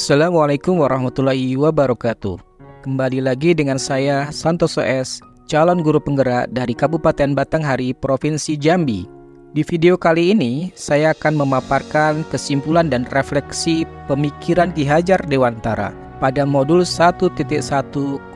Assalamualaikum warahmatullahi wabarakatuh. Kembali lagi dengan saya Santoso S, calon guru penggerak dari Kabupaten Batanghari, Provinsi Jambi. Di video kali ini, saya akan memaparkan kesimpulan dan refleksi pemikiran Ki Hajar Dewantara pada modul 1.1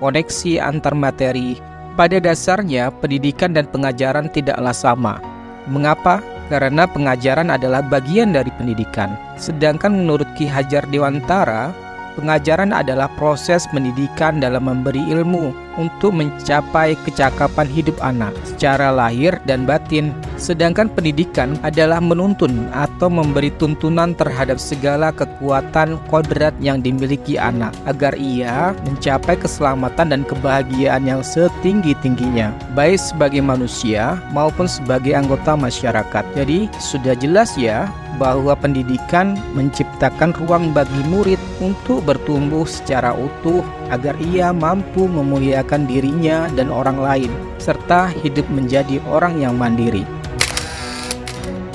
koneksi antar materi. Pada dasarnya, pendidikan dan pengajaran tidaklah sama. Mengapa? Karena pengajaran adalah bagian dari pendidikan. Sedangkan menurut Ki Hajar Dewantara, pengajaran adalah proses pendidikan dalam memberi ilmu untuk mencapai kecakapan hidup anak secara lahir dan batin. Sedangkan pendidikan adalah menuntun atau memberi tuntunan terhadap segala kekuatan kodrat yang dimiliki anak agar ia mencapai keselamatan dan kebahagiaan yang setinggi-tingginya, baik sebagai manusia maupun sebagai anggota masyarakat. Jadi sudah jelas ya bahwa pendidikan menciptakan ruang bagi murid untuk bertumbuh secara utuh agar ia mampu memuliakan dirinya dan orang lain, serta hidup menjadi orang yang mandiri.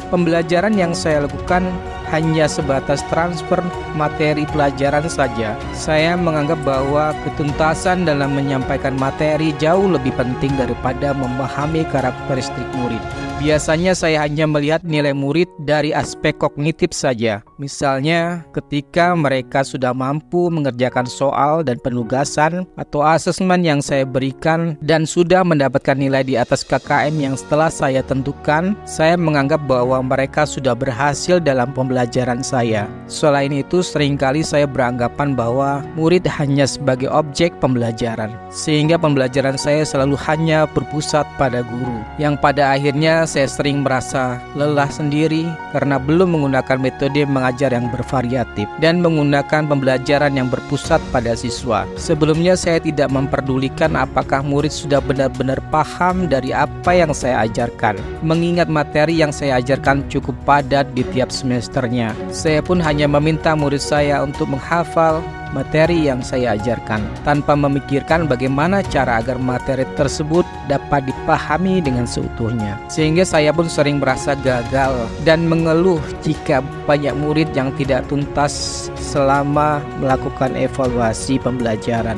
Pembelajaran yang saya lakukan hanya sebatas transfer materi pelajaran saja. Saya menganggap bahwa ketuntasan dalam menyampaikan materi jauh lebih penting daripada memahami karakteristik murid. Biasanya saya hanya melihat nilai murid dari aspek kognitif saja. Misalnya, ketika mereka sudah mampu mengerjakan soal dan penugasan atau asesmen yang saya berikan dan sudah mendapatkan nilai di atas KKM yang setelah saya tentukan, saya menganggap bahwa mereka sudah berhasil dalam pembelajaran saya. Selain itu, seringkali saya beranggapan bahwa murid hanya sebagai objek pembelajaran, sehingga pembelajaran saya selalu hanya berpusat pada guru, yang pada akhirnya saya sering merasa lelah sendiri karena belum menggunakan metode mengajar yang bervariatif dan menggunakan pembelajaran yang berpusat pada siswa. Sebelumnya saya tidak memperdulikan apakah murid sudah benar-benar paham dari apa yang saya ajarkan, mengingat materi yang saya ajarkan cukup padat di tiap semesternya. Saya pun hanya meminta murid saya untuk menghafal materi yang saya ajarkan tanpa memikirkan bagaimana cara agar materi tersebut dapat dipahami dengan seutuhnya. Sehingga saya pun sering merasa gagal dan mengeluh jika banyak murid yang tidak tuntas selama melakukan evaluasi pembelajaran.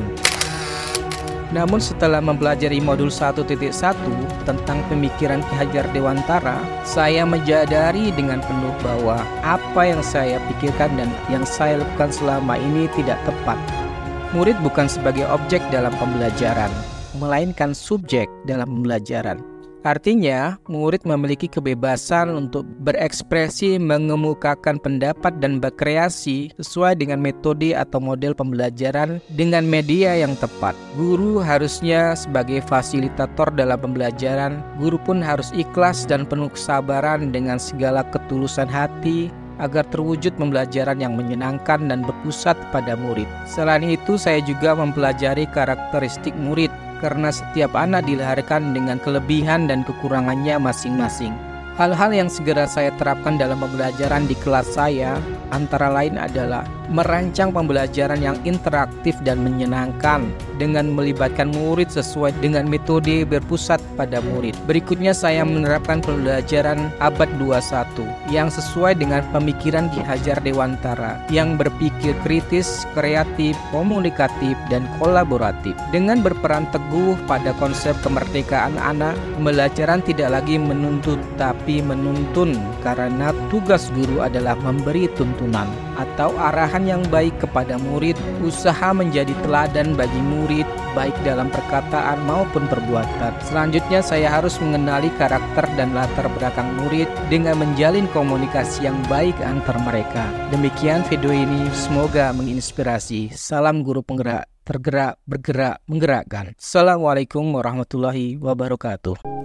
Namun setelah mempelajari modul 1.1 tentang pemikiran Ki Hajar Dewantara, saya menyadari dengan penuh bahwa apa yang saya pikirkan dan yang saya lakukan selama ini tidak tepat. Murid bukan sebagai objek dalam pembelajaran, melainkan subjek dalam pembelajaran. Artinya, murid memiliki kebebasan untuk berekspresi, mengemukakan pendapat dan berkreasi sesuai dengan metode atau model pembelajaran dengan media yang tepat. Guru harusnya sebagai fasilitator dalam pembelajaran. Guru pun harus ikhlas dan penuh kesabaran dengan segala ketulusan hati agar terwujud pembelajaran yang menyenangkan dan berpusat pada murid. Selain itu, saya juga mempelajari karakteristik murid, karena setiap anak dilahirkan dengan kelebihan dan kekurangannya masing-masing. Hal-hal yang segera saya terapkan dalam pembelajaran di kelas saya antara lain adalah merancang pembelajaran yang interaktif dan menyenangkan dengan melibatkan murid sesuai dengan metode berpusat pada murid. Berikutnya saya menerapkan pembelajaran abad 21 yang sesuai dengan pemikiran Ki Hajar Dewantara yang berpikir kritis, kreatif, komunikatif, dan kolaboratif. Dengan berperan teguh pada konsep kemerdekaan anak, pembelajaran tidak lagi menuntut tapi menuntun, karena tugas guru adalah memberi tuntunan atau arahan yang baik kepada murid, usaha menjadi teladan bagi murid baik dalam perkataan maupun perbuatan. Selanjutnya saya harus mengenali karakter dan latar belakang murid dengan menjalin komunikasi yang baik antar mereka. Demikian video ini, semoga menginspirasi. Salam guru penggerak, tergerak, bergerak, menggerakkan. Assalamualaikum warahmatullahi wabarakatuh.